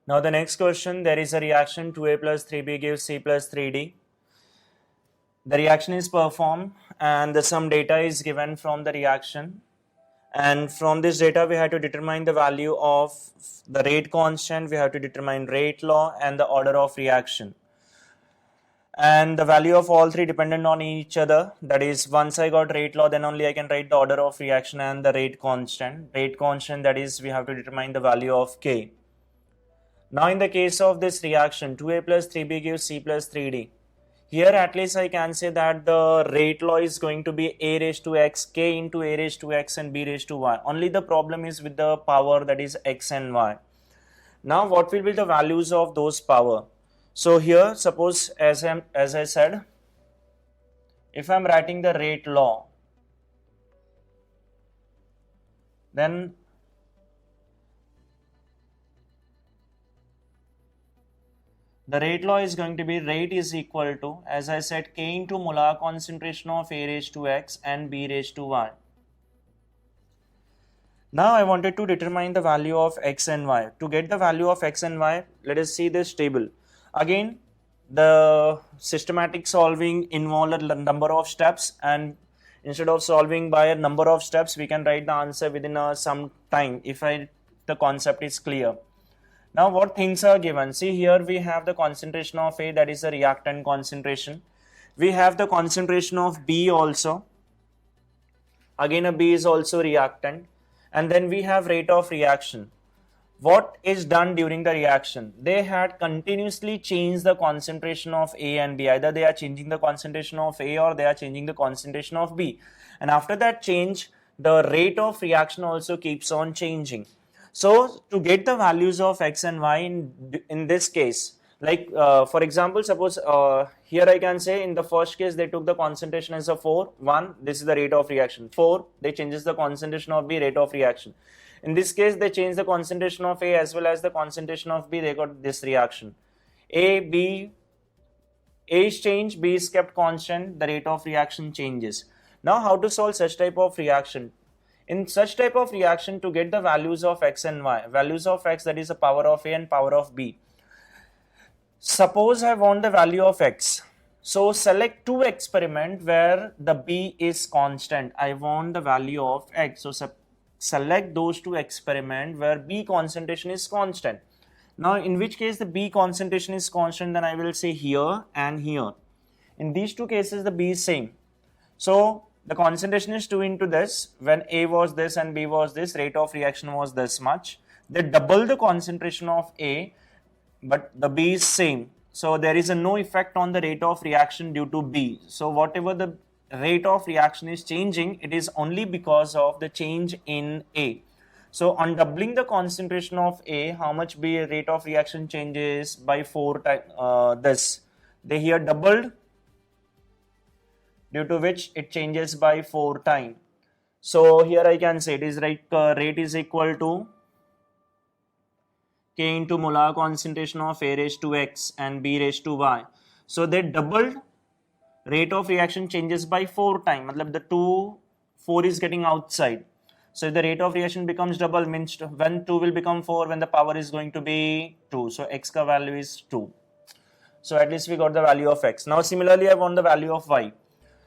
Now the next question, there is a reaction 2a plus 3b gives c plus 3d. The reaction is performed and some data is given from the reaction, and from this data we have to determine the value of the rate constant, we have to determine rate law and the order of reaction, and the value of all three dependent on each other. That is, once I got rate law, then only I can write the order of reaction and the rate constant. Rate constant, that is, we have to determine the value of K. Now in the case of this reaction 2a plus 3b gives c plus 3d, here at least I can say that the rate law is going to be a raised to x, k into a raised to x and b raised to y. Only the problem is with the power, that is x and y. Now what will be the values of those power? So here suppose as I said, if I am writing the rate law, then the rate law is going to be rate is equal to, as I said, K into molar concentration of A raised to X and B raised to Y. Now I wanted to determine the value of X and Y. To get the value of X and Y, let us see this table. Again, the systematic solving involves a number of steps, and instead of solving by a number of steps, we can write the answer within some time if the concept is clear. Now what things are given? See, here we have the concentration of A, that is the reactant concentration. We have the concentration of B also. Again a B is also reactant. And then we have rate of reaction. What is done during the reaction? They had continuously changed the concentration of A and B. Either they are changing the concentration of A or they are changing the concentration of B. And after that change, the rate of reaction also keeps on changing. So to get the values of X and Y in this case, like for example, suppose here I can say in the first case they took the concentration as a 4, 1, this is the rate of reaction. 4, they changes the concentration of B, rate of reaction. In this case they change the concentration of A as well as the concentration of B, they got this reaction. A is changed, B is kept constant, the rate of reaction changes. Now how to solve such type of reaction? In such type of reaction, to get the values of X and Y, values of X, that is the power of A and power of B. Suppose I want the value of X. So select two experiments where the B is constant. I want the value of X. So select those two experiments where B concentration is constant. Now in which case the B concentration is constant, then I will say here and here. In these two cases the B is same. So the concentration is 2 into this. When A was this and B was this, rate of reaction was this much. They double the concentration of A, but the B is same. So there is no effect on the rate of reaction due to B. So whatever the rate of reaction is changing, it is only because of the change in A. So on doubling the concentration of A, how much B rate of reaction changes? By 4 times this. They here doubled, due to which it changes by 4 times. So here I can say it is like rate is equal to K into molar concentration of A raised to X and B raised to Y. So they doubled, rate of reaction changes by 4 times. Matlab the 4 is getting outside. So if the rate of reaction becomes double, means when 2 will become 4, when the power is going to be 2. So X ka value is 2. So at least we got the value of X. Now similarly I want the value of Y.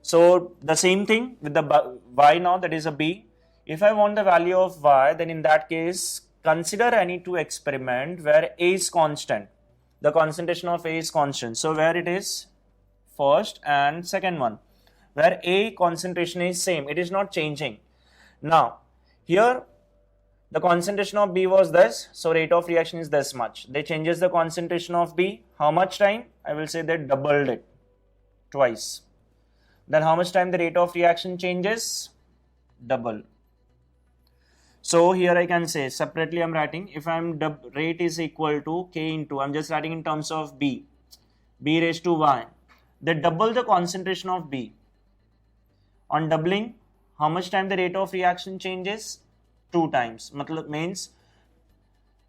So the same thing with the Y now, that is a B. If I want the value of Y, then in that case, consider any two experiment where A is constant. The concentration of A is constant. So where it is first and second one, where A concentration is same, it is not changing. Now here the concentration of B was this, so rate of reaction is this much. They changes the concentration of B. How much time? I will say they doubled it twice. Then how much time the rate of reaction changes? Double. So here I can say separately I'm writing, if I'm rate is equal to K into, I'm just writing in terms of B raised to Y. They double the concentration of B. On doubling, how much time the rate of reaction changes? 2 times. Matlab means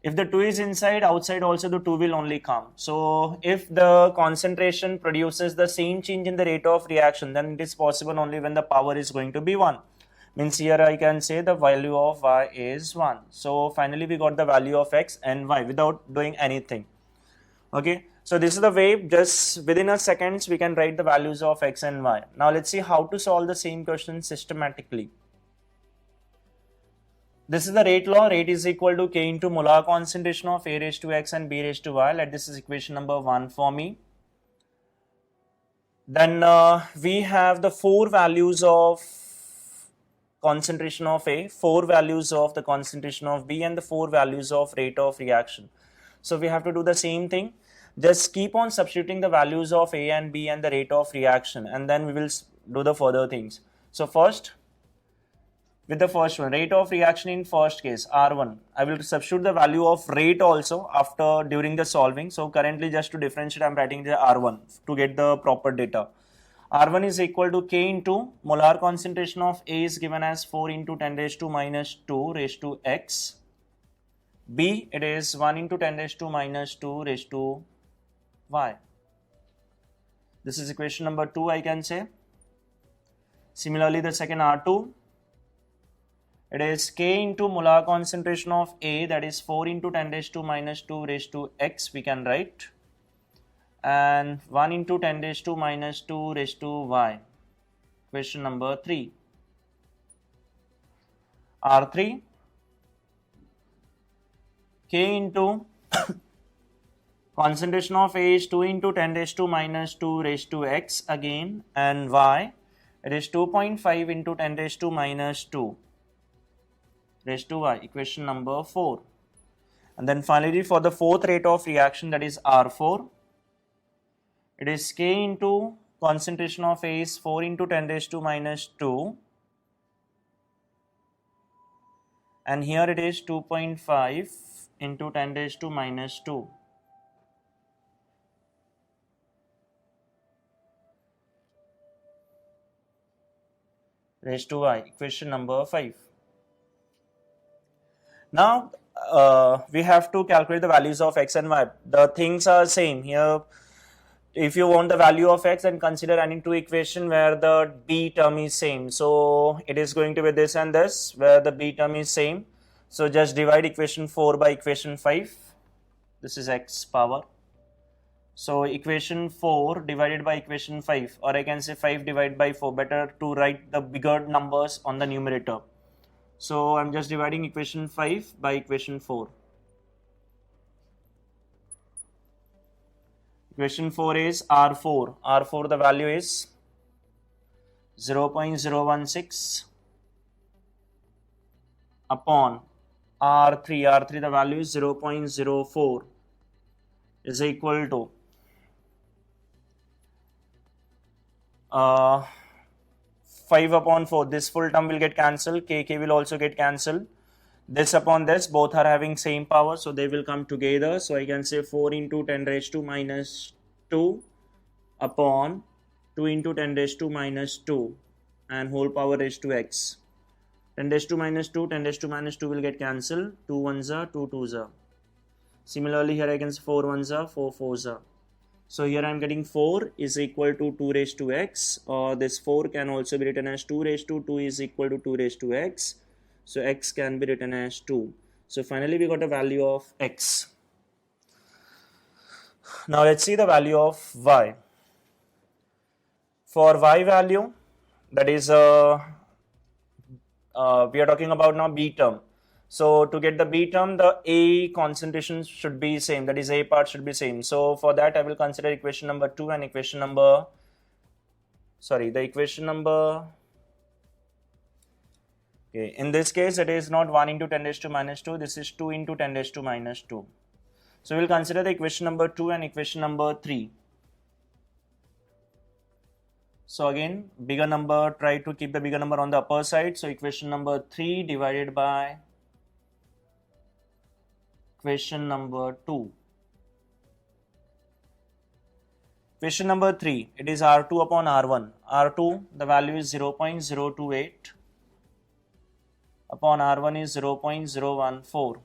if the 2 is inside, outside also the 2 will only come. So if the concentration produces the same change in the rate of reaction, then it is possible only when the power is going to be 1. Means here I can say the value of y is 1. So finally we got the value of x and y without doing anything. Okay, so this is the way, just within a seconds we can write the values of x and y. Now let's see how to solve the same question systematically. This is the rate law. Rate is equal to k into molar concentration of a raised to x and b raised to y. Let this is equation number 1 for me. Then we have the 4 values of concentration of A, 4 values of the concentration of B, and the 4 values of rate of reaction. So we have to do the same thing. Just keep on substituting the values of A and B and the rate of reaction, and then we will do the further things. So first, with the first one, rate of reaction in first case, R1. I will substitute the value of rate also after during the solving. So currently just to differentiate, I am writing the R1 to get the proper data. R1 is equal to K into molar concentration of A is given as 4 into 10 raised to minus 2 raised to X. B, it is 1 into 10 raised to minus 2 raised to Y. This is equation number 2, I can say. Similarly, the second R2, it is K into molar concentration of A, that is 4 into 10 raised to minus 2 raised to X, we can write. And 1 into 10 raised to minus 2 raised to Y. Question number 3. R3, K into concentration of A is 2 into 10 raised to minus 2 raised to X again, and Y, it is 2.5 into 10 raised to minus 2 raised to Y. Equation number 4. And then finally for the fourth rate of reaction, that is R4, it is K into concentration of A is 4 into 10 raised to minus 2, and here it is 2.5 into 10 raised to minus 2. Raised to Y. Equation number 5. Now we have to calculate the values of x and y. The things are same here. If you want the value of x, then consider any two equation where the b term is same. So it is going to be this and this, where the b term is same. So just divide equation 4 by equation 5. This is x power. So equation 4 divided by equation 5, or I can say 5 divided by 4. Better to write the bigger numbers on the numerator. So I'm just dividing equation 5 by equation 4. Equation 4 is R4. R4 the value is 0.016 upon R3. R3 the value is 0.04 is equal to 5 upon 4. This full term will get cancelled. K will also get cancelled. This upon this, both are having same power, so they will come together. So I can say 4 into 10 raised to minus 2 upon 2 into 10 raised to minus 2 and whole power raised to x. 10 raised to minus 2, 10 raised to minus 2 will get cancelled. 2 ones are, 2 twos are. Similarly, here I can say 4 ones are, 4 fours are. So here I am getting 4 is equal to 2 raised to x, or this 4 can also be written as 2 raised to 2 is equal to 2 raised to x. So x can be written as 2. So finally we got a value of x. Now let's see the value of y. For y value, that is we are talking about now b term. So to get the b term, the A concentration should be same, that is A part should be same. So for that I will consider equation number 2 and equation number, the equation number, okay, in this case it is not 1 into 10 raised to minus 2, this is 2 into 10 raised to minus 2. So we will consider the equation number 2 and equation number 3. So again, bigger number, try to keep the bigger number on the upper side. So equation number 3 divided by equation number 2. Equation number 3, it is R2 upon R1. R2, the value is 0.028 upon R1 is 0.014.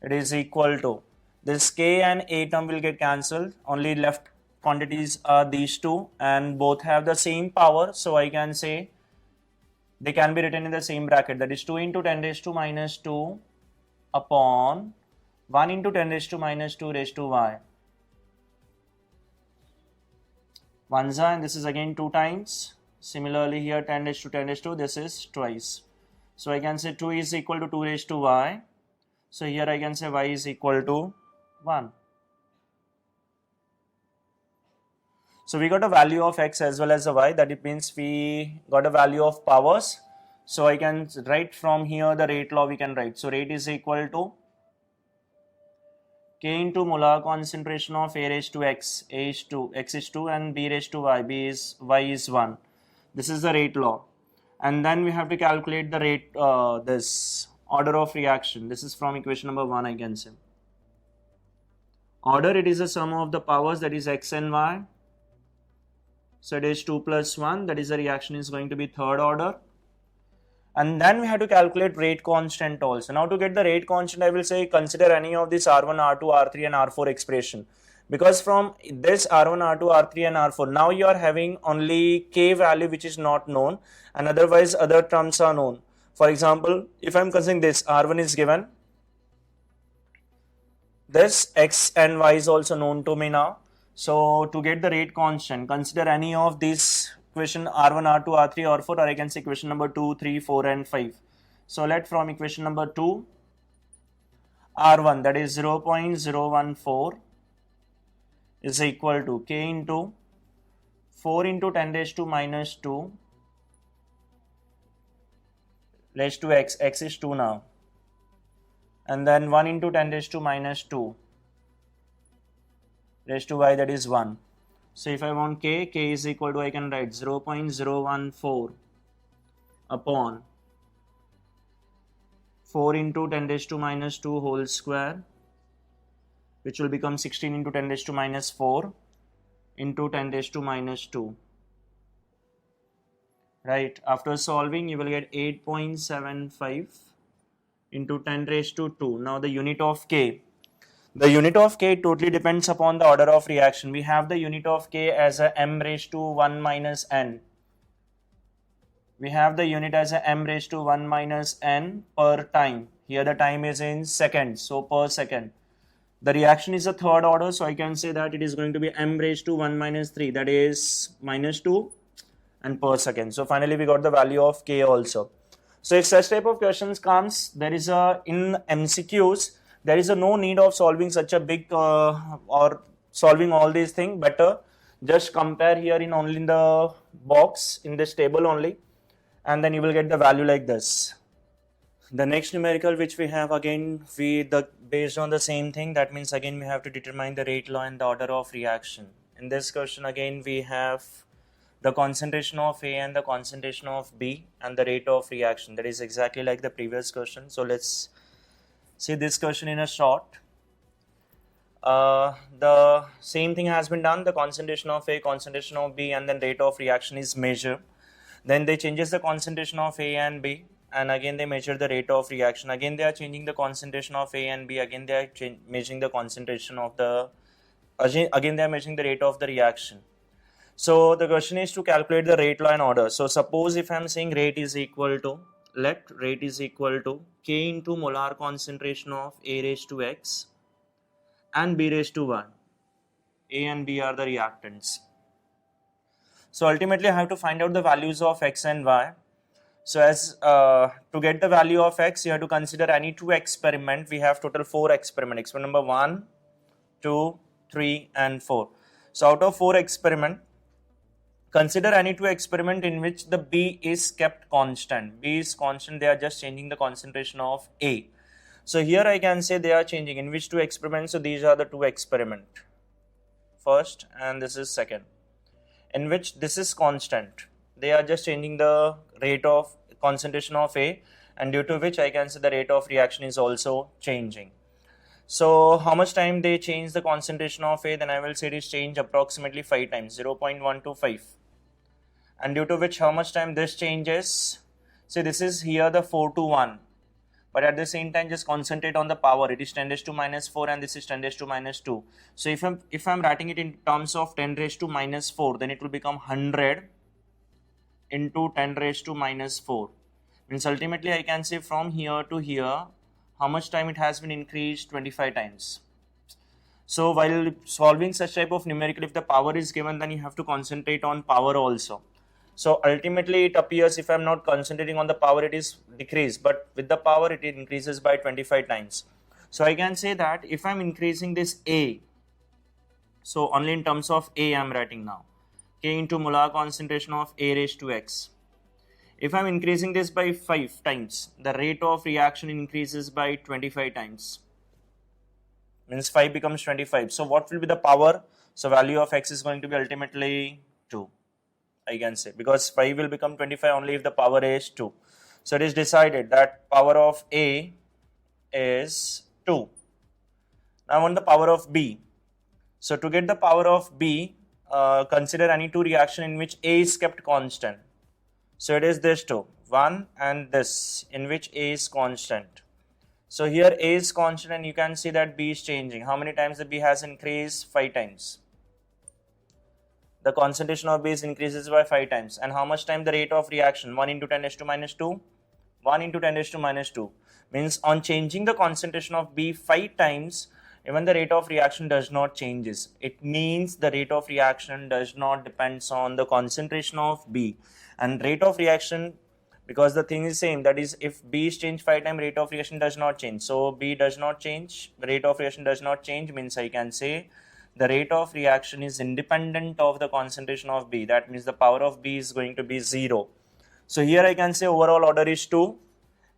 It is equal to, this K and A term will get cancelled. Only left quantities are these two and both have the same power. So I can say they can be written in the same bracket, that is 2 into 10 raised to minus 2 upon 1 into 10 raised to minus 2 raised to y. Once and this is again 2 times. Similarly here 10 raised to 10 raised to, this is twice. So I can say 2 is equal to 2 raised to y. So here I can say y is equal to 1. So we got a value of x as well as the y, that it means we got a value of powers. So I can write from here the rate law we can write. So rate is equal to K into molar concentration of A raised to x, A is 2, x is 2 and B raised to y, y is 1. This is the rate law. And then we have to calculate the rate, this order of reaction. This is from equation number 1 I can say. Order, it is the sum of the powers, that is x and y. So it is 2 plus 1, that is the reaction is going to be third order. And then we have to calculate rate constant also. Now to get the rate constant, I will say consider any of this R1, R2, R3 and R4 expression. Because from this R1, R2, R3 and R4, now you are having only K value which is not known and otherwise other terms are known. For example, if I am considering this, R1 is given, this X and Y is also known to me now. So to get the rate constant, consider any of these equation R1, R2, R3, R4, or I can say equation number 2, 3, 4 and 5. So let from equation number 2, R1 that is 0.014 is equal to K into 4 into 10 raised to minus 2 raised to x, x is 2 now, and then 1 into 10 raised to minus 2 raised to y, that is 1. So if I want k, k is equal to, I can write 0.014 upon 4 into 10 raised to minus 2 whole square, which will become 16 into 10 raised to minus 4 into 10 raised to minus 2. Right, after solving you will get 8.75 into 10 raised to 2. Now the unit of k. The unit of k totally depends upon the order of reaction. We have the unit of k as a m raised to 1 minus n. We have the unit as a m raised to 1 minus n per time. Here the time is in seconds, so per second. The reaction is a third order, so I can say that it is going to be m raised to 1 minus 3, that is minus 2 and per second. So finally we got the value of k also. So if such type of questions comes, there is a, in MCQs, there is a no need of solving such a big or solving all these things. Better just compare here in only in the box, in this table only, and then you will get the value like this. The next numerical which we have, again based on the same thing, that means again we have to determine the rate law and the order of reaction. In this question again we have the concentration of A and the concentration of B and the rate of reaction. That is exactly like the previous question. So let's see this question in a short. The same thing has been done. The concentration of A, concentration of B, and then rate of reaction is measured. Then they changes the concentration of A and B, and again they measure the rate of reaction. Again they are changing the concentration of A and B. Again they are measuring the concentration of the. Again they are measuring the rate of the reaction. So the question is to calculate the rate law and order. So suppose if I am saying rate is equal to, let rate is equal to K into molar concentration of A raised to X and B raised to 1. A and B are the reactants. So ultimately I have to find out the values of X and Y. So as to get the value of X, you have to consider any two experiments. We have total 4 experiments. Experiment number 1, 2, 3 and 4. So out of 4 experiments, consider any two experiment in which the B is kept constant. B is constant, they are just changing the concentration of A. So here I can say they are changing in which two experiments. So these are the two experiments. First and this is second. In which this is constant. They are just changing the rate of concentration of A, and due to which I can say the rate of reaction is also changing. So how much time they change the concentration of A, then I will say it is changed approximately 5 times, 0.125. And due to which how much time this changes, say this is here the 4 to 1. But at the same time just concentrate on the power, it is 10 raised to minus 4 and this is 10 raised to minus 2. So if I'm writing it in terms of 10 raised to minus 4, then it will become 100 into 10 raised to minus 4. Means ultimately I can say from here to here, how much time it has been increased? 25 times. So while solving such type of numerical, if the power is given, then you have to concentrate on power also. So ultimately it appears if I am not concentrating on the power, it is decreased, but with the power it increases by 25 times. So I can say that if I am increasing this A, so only in terms of A I am writing now, K into molar concentration of A raised to X. If I am increasing this by 5 times, the rate of reaction increases by 25 times. Means 5 becomes 25. So what will be the power? So value of X is going to be ultimately 2. I can say, because 5 will become 25 only if the power is 2. So it is decided that power of A is 2. Now I want the power of B. So to get the power of B, consider any two reaction in which A is kept constant. So it is this two, 1 and this, in which A is constant. So here A is constant and you can see that B is changing. How many times the B has increased? 5 times. The concentration of B is increases by 5 times. And how much time the rate of reaction? 1 into 10 raised to minus 2. 1 into 10 raised to minus 2. Means on changing the concentration of B 5 times, even the rate of reaction does not changes. It means the rate of reaction does not depends on the concentration of B. And rate of reaction, because the thing is same, that is if B is changed 5 times, rate of reaction does not change. So B does not change, the rate of reaction does not change, means I can say the rate of reaction is independent of the concentration of B. That means the power of B is going to be 0. So here I can say overall order is 2,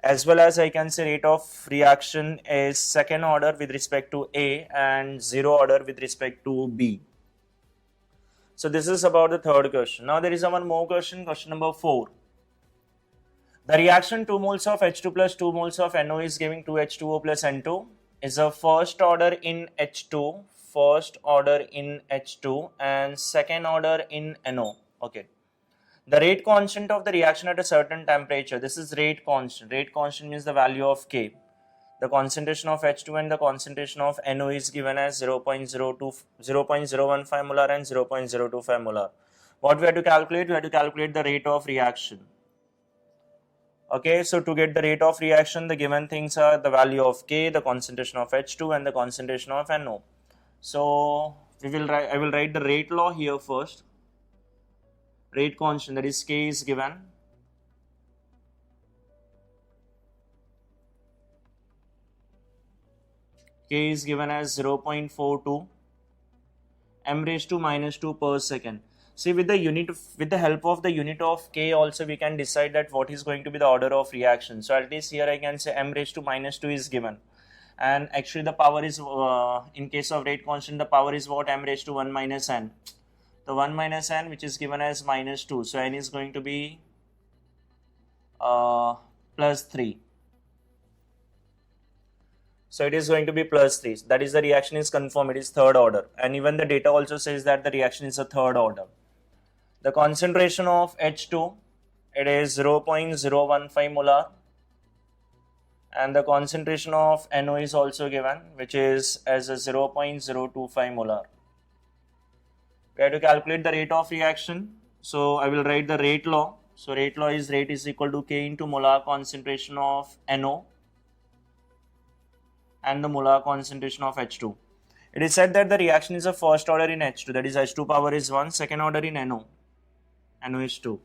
as well as I can say rate of reaction is second order with respect to A and 0 order with respect to B. So this is about the third question. Now there is one more question, question number 4. The reaction 2 moles of H2 plus 2 moles of NO is giving 2H2O plus N2 is a first order in H2, and second order in NO. Okay. The rate constant of the reaction at a certain temperature. This is rate constant. Rate constant means the value of K. The concentration of H2 and the concentration of NO is given as 0.015 molar and 0.025 molar. What we have to calculate? We have to calculate the rate of reaction. Okay, so to get the rate of reaction, the given things are the value of K, the concentration of H2 and the concentration of NO. So I will write the rate law here first. Rate constant, that is K, is given. K is given as 0.42 m raised to minus 2 per second. See, with the help of the unit of K also we can decide that what is going to be the order of reaction. So at least here I can say m raised to minus 2 is given. And actually the power is, in case of rate constant, the power is what? M raised to 1 minus n. The 1 minus n, which is given as minus 2. So n is going to be plus 3. So it is going to be plus 3. That is, the reaction is confirmed. It is third order. And even the data also says that the reaction is a third order. The concentration of H2, it is 0.015 molar. And the concentration of NO is also given, which is as a 0.025 molar. We have to calculate the rate of reaction. So I will write the rate law. So rate law is rate is equal to K into molar concentration of NO and the molar concentration of H2. It is said that the reaction is a first order in H2, that is H2 power is 1, second order in NO. NO is 2.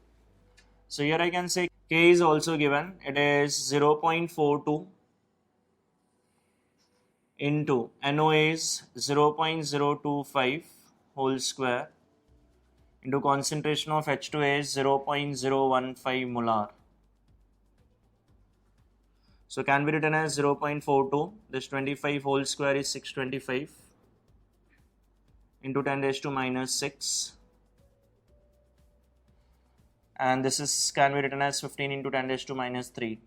So here I can say K is also given. It is 0.42 into NO is 0.025 whole square into concentration of H2 is 0.015 molar. So can be written as 0.42. This 25 whole square is 625 into 10 raised to minus 6. And this is can be written as 15 into 10 raised to minus 3.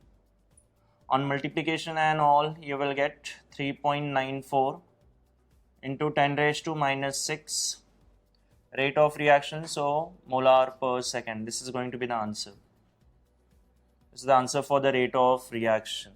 On multiplication and all, you will get 3.94 into 10 raised to minus 6 rate of reaction, so molar per second. This is going to be the answer. This is the answer for the rate of reaction.